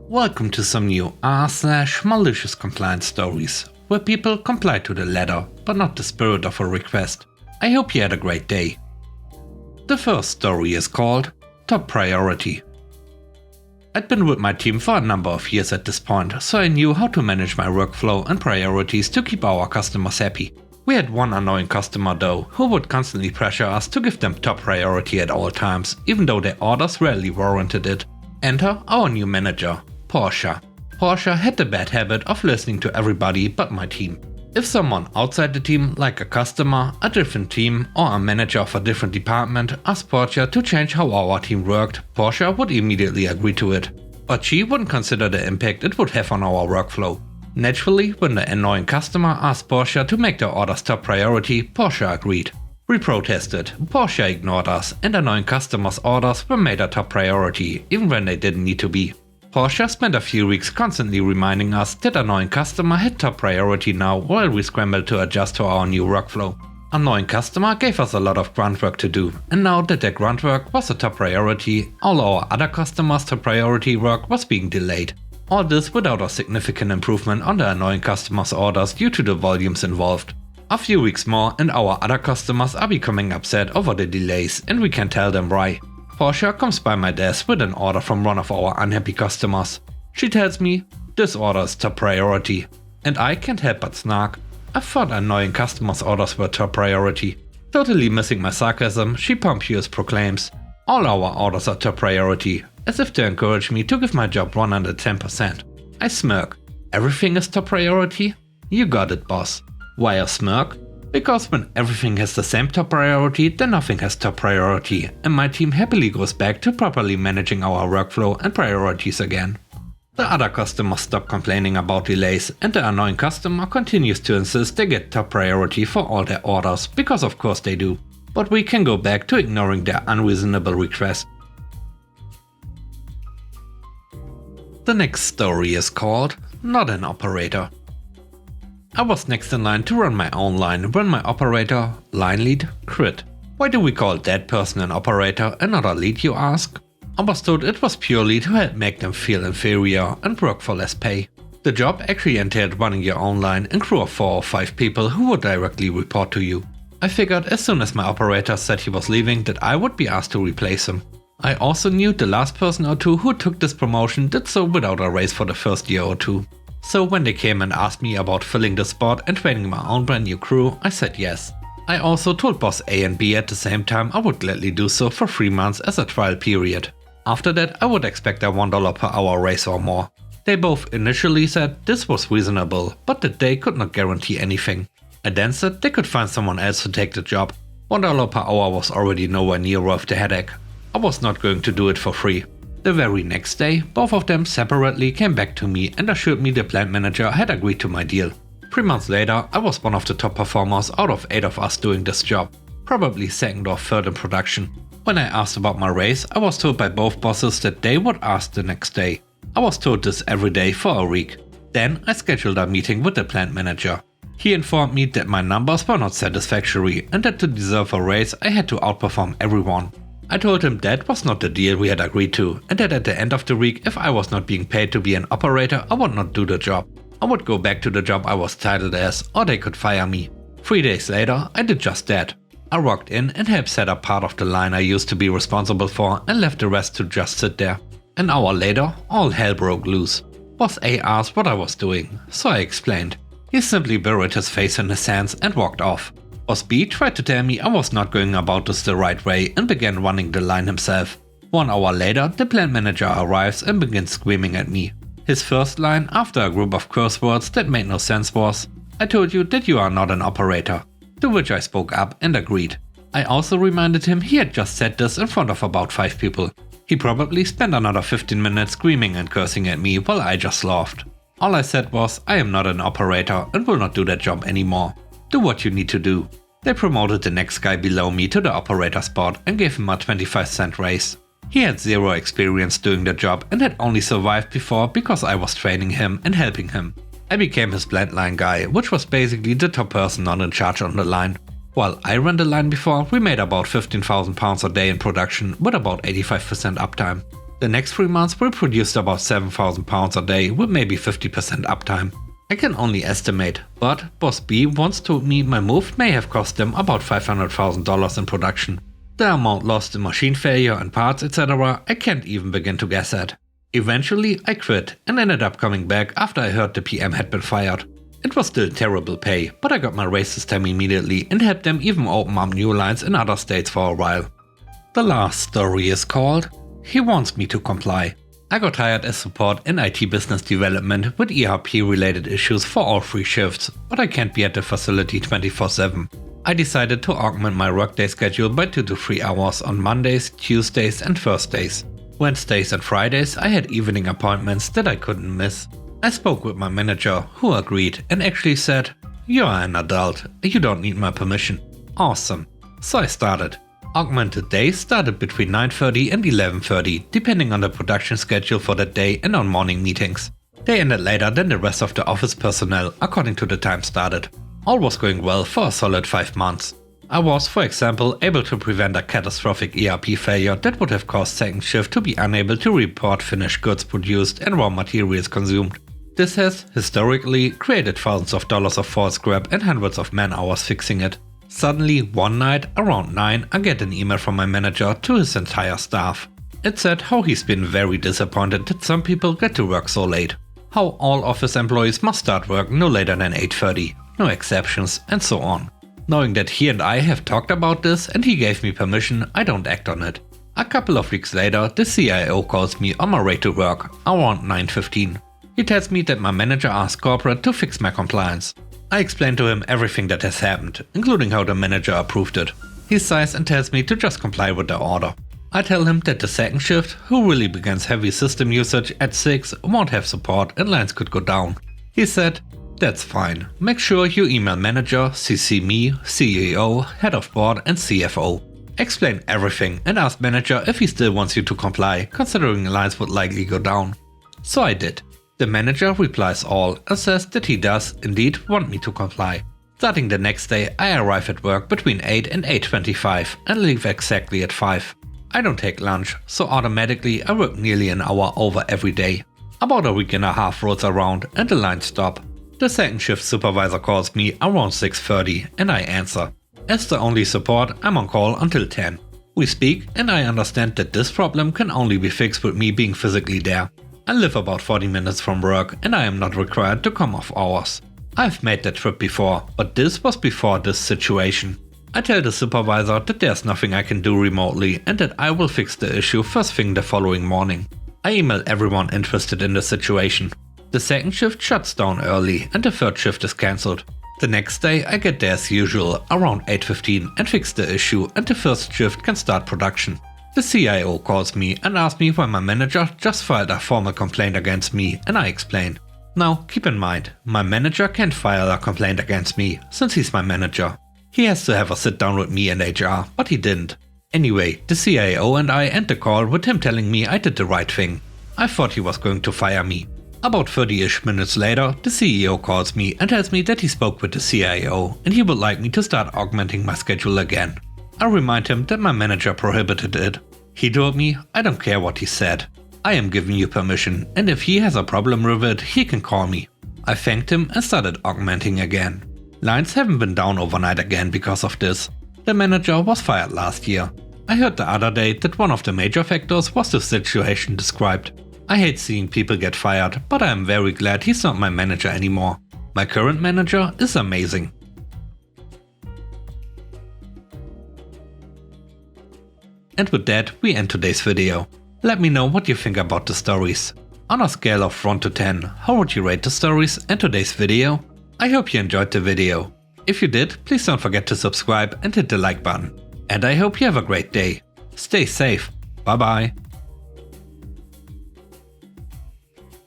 Welcome to some new r/malicious compliance stories, where people comply to the letter, but not the spirit of a request. I hope you had a great day. The first story is called Top Priority. I'd been with my team for a number of years at this point, so I knew how to manage my workflow and priorities to keep our customers happy. We had one annoying customer though, who would constantly pressure us to give them top priority at all times, even though their orders rarely warranted it. Enter our new manager, Portia. Portia had the bad habit of listening to everybody but my team. If someone outside the team, like a customer, a different team, or a manager of a different department, asked Portia to change how our team worked, Portia would immediately agree to it. But she wouldn't consider the impact it would have on our workflow. Naturally, when the annoying customer asked Portia to make their orders top priority, Portia agreed. We protested, Portia ignored us, and annoying customers' orders were made a top priority, even when they didn't need to be. Portia spent a few weeks constantly reminding us that annoying customer had top priority now while we scrambled to adjust to our new workflow. Annoying customer gave us a lot of grunt work to do, and now that their grunt work was a top priority, all our other customers' top priority work was being delayed. All this without a significant improvement on the annoying customers' orders due to the volumes involved. A few weeks more and our other customers are becoming upset over the delays, and we can tell them why. Portia comes by my desk with an order from one of our unhappy customers. She tells me, this order is top priority. And I can't help but snark. I thought annoying customers' orders were top priority. Totally missing my sarcasm, she pompous proclaims, all our orders are top priority, as if to encourage me to give my job 110%. I smirk. Everything is top priority? You got it, boss. Why a smirk? Because when everything has the same top priority, then nothing has top priority, and my team happily goes back to properly managing our workflow and priorities again. The other customers stop complaining about delays, and the annoying customer continues to insist they get top priority for all their orders, because of course they do. But we can go back to ignoring their unreasonable request. The next story is called Not an Operator. I was next in line to run my own line when my operator, line lead, quit. Why do we call that person an operator and not a lead, you ask? I was told it was purely to help make them feel inferior and work for less pay. The job actually entailed running your own line and crew of 4 or 5 people who would directly report to you. I figured as soon as my operator said he was leaving that I would be asked to replace him. I also knew the last person or two who took this promotion did so without a raise for the first year or two. So when they came and asked me about filling the spot and training my own brand new crew, I said yes. I also told boss A and B at the same time I would gladly do so for 3 months as a trial period. After that I would expect a $1 per hour raise or more. They both initially said this was reasonable, but that they could not guarantee anything. I then said they could find someone else to take the job. $1 per hour was already nowhere near worth the headache. I was not going to do it for free. The very next day, both of them separately came back to me and assured me the plant manager had agreed to my deal. 3 months later, I was one of the top performers out of 8 of us doing this job, probably second or third in production. When I asked about my raise, I was told by both bosses that they would ask the next day. I was told this every day for a week. Then I scheduled a meeting with the plant manager. He informed me that my numbers were not satisfactory and that to deserve a raise I had to outperform everyone. I told him that was not the deal we had agreed to, and that at the end of the week, if I was not being paid to be an operator, I would not do the job. I would go back to the job I was titled as, or they could fire me. 3 days later, I did just that. I walked in and helped set up part of the line I used to be responsible for and left the rest to just sit there. An hour later, all hell broke loose. Boss A asked what I was doing, so I explained. He simply buried his face in his hands and walked off. Boss B tried to tell me I was not going about this the right way and began running the line himself. 1 hour later, the plant manager arrives and begins screaming at me. His first line after a group of curse words that made no sense was, "I told you that you are not an operator." To which I spoke up and agreed. I also reminded him he had just said this in front of about 5 people. He probably spent another 15 minutes screaming and cursing at me while I just laughed. All I said was, I am not an operator and will not do that job anymore. Do what you need to do. They promoted the next guy below me to the operator spot and gave him a 25-cent raise. He had 0 experience doing the job and had only survived before because I was training him and helping him. I became his plant line guy, which was basically the top person not in charge on the line. While I ran the line before, we made about £15,000 a day in production with about 85% uptime. The next 3 months we produced about 7,000 pounds a day with maybe 50% uptime. I can only estimate, but Boss B once told me my move may have cost them about $500,000 in production. The amount lost in machine failure and parts etc. I can't even begin to guess at. Eventually I quit and ended up coming back after I heard the PM had been fired. It was still terrible pay, but I got my raise this time immediately and helped them even open up new lines in other states for a while. The last story is called He Wants Me to Comply. I got hired as support in IT business development with ERP related issues for all 3 shifts, but I can't be at the facility 24/7. I decided to augment my workday schedule by 2 to 3 hours on Mondays, Tuesdays and Thursdays. Wednesdays and Fridays I had evening appointments that I couldn't miss. I spoke with my manager, who agreed and actually said, "You are an adult, you don't need my permission." Awesome. So I started. Augmented days started between 9:30 and 11:30, depending on the production schedule for that day and on morning meetings. They ended later than the rest of the office personnel, according to the time started. All was going well for a solid 5 months. I was, for example, able to prevent a catastrophic ERP failure that would have caused second shift to be unable to report finished goods produced and raw materials consumed. This has, historically, created thousands of dollars of false scrap and hundreds of man hours fixing it. Suddenly, one night, around 9, I get an email from my manager to his entire staff. It said how he's been very disappointed that some people get to work so late. How all office employees must start work no later than 8:30, no exceptions, and so on. Knowing that he and I have talked about this and he gave me permission, I don't act on it. A couple of weeks later, the CIO calls me on my way to work, around 9:15. He tells me that my manager asked corporate to fix my compliance. I explain to him everything that has happened, including how the manager approved it. He sighs and tells me to just comply with the order. I tell him that the second shift, who really begins heavy system usage at 6, won't have support and lines could go down. He said, "That's fine. Make sure you email manager, CC me, CEO, head of board and CFO. Explain everything and ask manager if he still wants you to comply, considering lines would likely go down." So I did. The manager replies all and says that he does indeed want me to comply. Starting the next day, I arrive at work between 8 and 8:25 and leave exactly at 5. I don't take lunch, so automatically I work nearly an hour over every day. About a week and a half rolls around and the lines stop. The second shift supervisor calls me around 6:30 and I answer. As the only support, I'm on call until 10. We speak and I understand that this problem can only be fixed with me being physically there. I live about 40 minutes from work and I am not required to come off hours. I've made that trip before, but this was before this situation. I tell the supervisor that there's nothing I can do remotely and that I will fix the issue first thing the following morning. I email everyone interested in the situation. The second shift shuts down early and the third shift is cancelled. The next day I get there as usual around 8:15 and fix the issue and the first shift can start production. The CIO calls me and asks me why my manager just filed a formal complaint against me and I explain. Now keep in mind, my manager can't file a complaint against me since he's my manager. He has to have a sit down with me and HR, but he didn't. Anyway, the CIO and I end the call with him telling me I did the right thing. I thought he was going to fire me. About 30-ish minutes later, the CEO calls me and tells me that he spoke with the CIO and he would like me to start augmenting my schedule again. I remind him that my manager prohibited it. He told me, "I don't care what he said. I am giving you permission and if he has a problem with it, he can call me." I thanked him and started augmenting again. Lines haven't been down overnight again because of this. The manager was fired last year. I heard the other day that one of the major factors was the situation described. I hate seeing people get fired, but I am very glad he's not my manager anymore. My current manager is amazing. And with that, we end today's video. Let me know what you think about the stories. On a scale of 1 to 10, how would you rate the stories and today's video? I hope you enjoyed the video. If you did, please don't forget to subscribe and hit the like button. And I hope you have a great day. Stay safe. Bye bye.